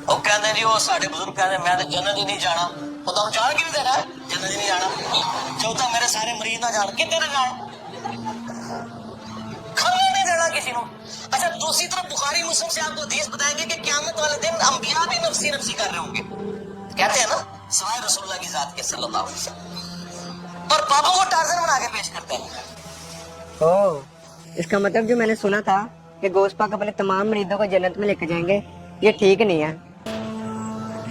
وہ کہتے جی وہ سارے بزرگ کہتے میں تو جنت ہی نہیں جانا. وہ تو جان کے بھی دے رہا ہے جنت ہی نہیں جانا. چوتھا میرے سارے مریض نہ جان کتنے نہ جان, کھانا نہیں دینا کسی کو. اچھا دوسری طرف بخاری مسلم سے آپ کو حدیث بتائیں گے کہ قیامت والے دن انبیاء بھی نفسی نفسی کر رہے ہوں گے. کہتے ہیں نا سوائے رسول اللہ کی ذات کے صلی اللہ علیہ وسلم, اور بابا کو ٹارزن بنا کے پیش کرتے ہیں. اوہ, اس کا مطلب جو میں نے سنا تھا کہ گوشت پاک اپنے تمام مریضوں کو جنت میں لے کے جائیں گے, یہ ٹھیک نہیں ہے.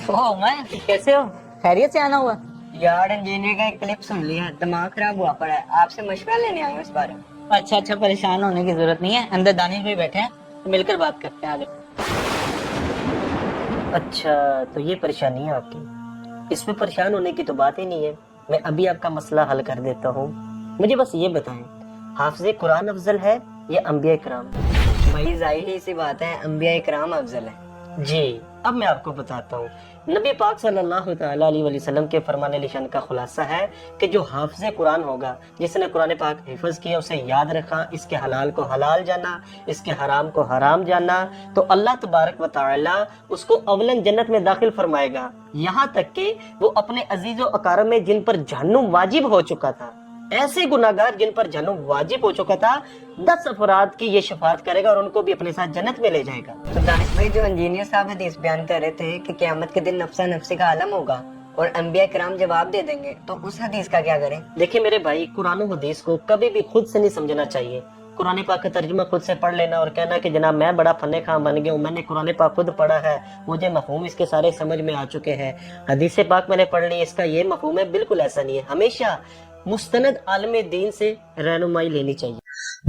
اوہ میں کیسے ہو, خیریت سے آنا ہوا؟ یار انجینئر کا ایک کلپ سن لیا, دماغ خراب ہوا پڑا ہے, آپ سے مشورہ لینے آئے اس بارے میں. اچھا پریشان ہونے کی ضرورت نہیں ہے, اندر دانش بھی بیٹھے ہیں, مل کر بات کرتے ہیں. آگے. اچھا تو یہ پریشانی ہے آپ کی, اس میں پریشان ہونے کی تو بات ہی نہیں ہے. میں ابھی آپ کا مسئلہ حل کر دیتا ہوں. مجھے بس یہ بتائیں, حافظ قرآن افضل ہے یا انبیاء کرام؟ بھائی ظاہری سی بات ہے, انبیاء کرام افضل ہے. جی اب میں آپ کو بتاتا ہوں. نبی پاک صلی اللہ تعالیٰ علیہ وسلم کے فرمان نشان کا خلاصہ ہے کہ جو حافظ قرآن ہوگا, جس نے قرآن پاک حفظ کیا, اسے یاد رکھا, اس کے حلال کو حلال جانا, اس کے حرام کو حرام جانا, تو اللہ تبارک و تعالیٰ اس کو اولاً جنت میں داخل فرمائے گا. یہاں تک کہ وہ اپنے عزیز و اقارب میں جن پر جہنم واجب ہو چکا تھا, ایسے گناہگار جن پر جہنم واجب ہو چکا تھا, 10 افراد کی یہ شفاعت کرے گا اور ان کو بھی اپنے ساتھ جنت میں لے جائے گا. تو دانش بھائی, جو انجینئر صاحب حدیث بیان کر رہے تھے کہ قیامت کے دن نفسا نفسی کا عالم ہوگا اور انبیاء کرام جواب دے دیں گے, تو اس حدیث کا کیا کریں؟ دیکھیں میرے بھائی, قرآن و حدیث کو کبھی بھی خود سے نہیں سمجھنا چاہیے. قرآن پاک کا ترجمہ خود سے پڑھ لینا اور کہنا کہ جناب میں بڑا فن خواہ بن گیا ہوں, میں نے قرآن پاک خود پڑھا ہے, مجھے مفہوم اس کے سارے سمجھ میں آ چکے ہیں, حدیث پاک میں نے پڑھ لی, اس کا یہ مفہوم ہے. بالکل ایسا نہیں ہے. ہمیشہ مستند عالم دین سے رہنمائی لینی چاہیے.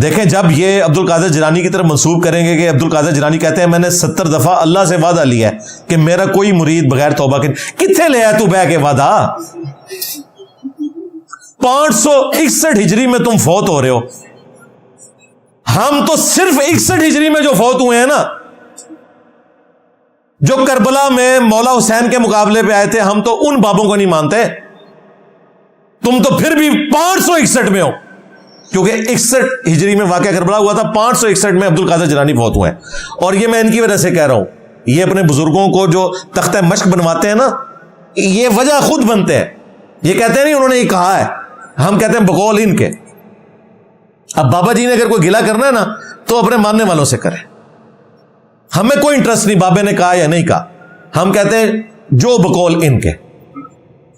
دیکھیں جب یہ عبد القادر جیلانی کی طرف منسوب کریں گے کہ عبد القادر جیلانی کہتے ہیں میں نے 70 دفعہ اللہ سے وعدہ لیا ہے کہ میرا کوئی مرید بغیر توبہ کے, کتنے لے آیا تو بہ کے وعدہ؟ 561 ہجری میں تم فوت ہو رہے ہو, ہم تو صرف 61 ہجری میں جو فوت ہوئے ہیں نا, جو کربلا میں مولا حسین کے مقابلے پہ آئے تھے, ہم تو ان بابوں کو نہیں مانتے. تم تو پھر بھی 561 میں ہو, کیونکہ 61 ہجری میں واقعہ کربلا ہوا تھا, 561 میں عبد القادر جیلانی فوت ہوئے ہیں. اور یہ میں ان کی وجہ سے کہہ رہا ہوں, یہ اپنے بزرگوں کو جو تختہ مشق بنواتے ہیں نا, یہ وجہ خود بنتے ہیں. یہ کہتے ہیں نہیں انہوں نے یہ کہا ہے, ہم کہتے ہیں بقول ان کے. اب بابا جی نے اگر کوئی گلہ کرنا ہے نا تو اپنے ماننے والوں سے کرے, ہمیں کوئی انٹرسٹ نہیں بابے نے کہا یا نہیں کہا, ہم کہتے ہیں جو بقول ان کے.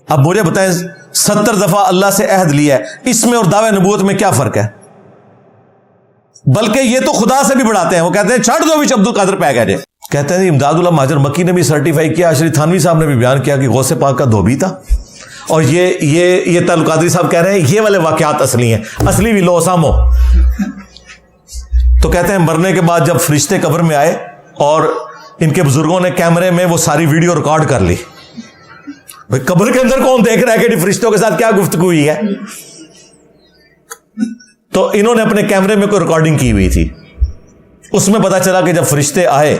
اب مجھے بتائیں 70 دفعہ اللہ سے عہد لیا ہے, اس میں اور دعوے نبوت میں کیا فرق ہے؟ بلکہ یہ تو خدا سے بھی بڑھاتے ہیں, وہ کہتے ہیں چھڑ دو بھی عبد القادر پہ گئے. کہتے ہیں امداد اللہ مہاجر مکی نے بھی سرٹیفائی کیا, اشرف تھانوی صاحب نے بھی بیان کیا کہ غوث پاک کا دھوبی تھا. اور یہ تعلق قادری صاحب کہہ رہے ہیں یہ والے واقعات اصلی ہیں, اصلی بھی لو سامو. تو کہتے ہیں مرنے کے بعد جب فرشتے قبر میں آئے اور ان کے بزرگوں نے کیمرے میں وہ ساری ویڈیو ریکارڈ کر لی. بھئی قبر کے اندر کون دیکھ رہا ہے کہ فرشتوں کے ساتھ کیا گفتگو ہوئی ہے؟ تو انہوں نے اپنے کیمرے میں کوئی ریکارڈنگ کی ہوئی تھی, اس میں پتا چلا کہ جب فرشتے آئے,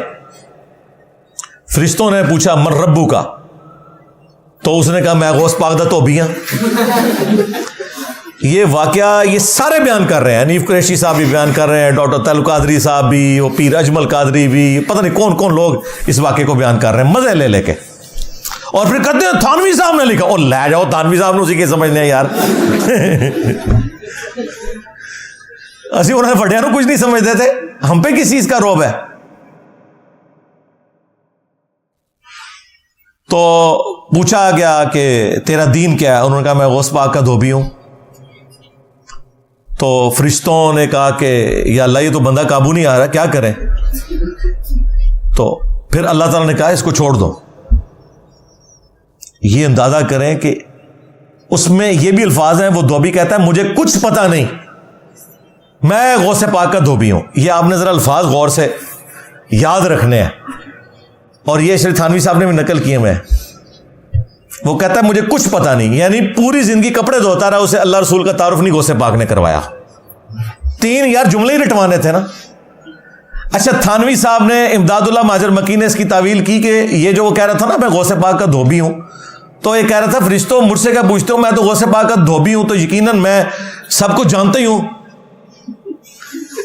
فرشتوں نے پوچھا من ربو کا, تو اس نے کہا میں غوث پاک دا دھوبی ہوں. یہ واقعہ یہ سارے بیان کر رہے ہیں, حنیف قریشی صاحب بھی بیان کر رہے ہیں, ڈاکٹر تعلق قادری صاحب بھی, وہ پیر اجمل قادری بھی, پتہ نہیں کون کون لوگ اس واقعے کو بیان کر رہے ہیں مزے لے کے. اور پھر کہتے ہیں تھانوی صاحب نے لکھا, اور لے جاؤ تھانوی صاحب نے اسی کے سمجھنے ہیں یار. اسی انہوں نے فٹیاں کچھ نہیں سمجھتے تھے, ہم پہ کس چیز کا روب ہے؟ تو پوچھا گیا کہ تیرا دین کیا ہے, انہوں نے کہا میں غوث پاک کا دھوبی ہوں. تو فرشتوں نے کہا کہ یا اللہ یہ تو بندہ قابو نہیں آ رہا, کیا کریں؟ تو پھر اللہ تعالیٰ نے کہا اس کو چھوڑ دو. یہ اندازہ کریں کہ اس میں یہ بھی الفاظ ہیں, وہ دھوبی کہتا ہے مجھے کچھ پتا نہیں, میں غوث پاک کا دھوبی ہوں. یہ آپ نے ذرا الفاظ غور سے یاد رکھنے ہیں, اور یہ شریف تھانوی صاحب نے بھی نقل کیے میں. وہ کہتا ہے مجھے کچھ پتا نہیں, یعنی پوری زندگی کپڑے دھوتا رہا, اسے اللہ رسول کا تعارف نہیں غوث پاک نے کروایا. 3 یار جملے ہی رٹوانے تھے نا. اچھا تھانوی صاحب نے, امداد اللہ مہاجر مکی نے اس کی تعویل کی کہ یہ جو وہ کہہ رہا تھا نا میں غوث پاک کا دھوبی ہوں, تو یہ کہہ رہا تھا فرشتوں مجھ سے کیا پوچھتے ہو, میں تو غوث پاک کا دھوبی ہوں, تو یقیناً میں سب کچھ جانتا ہی ہوں.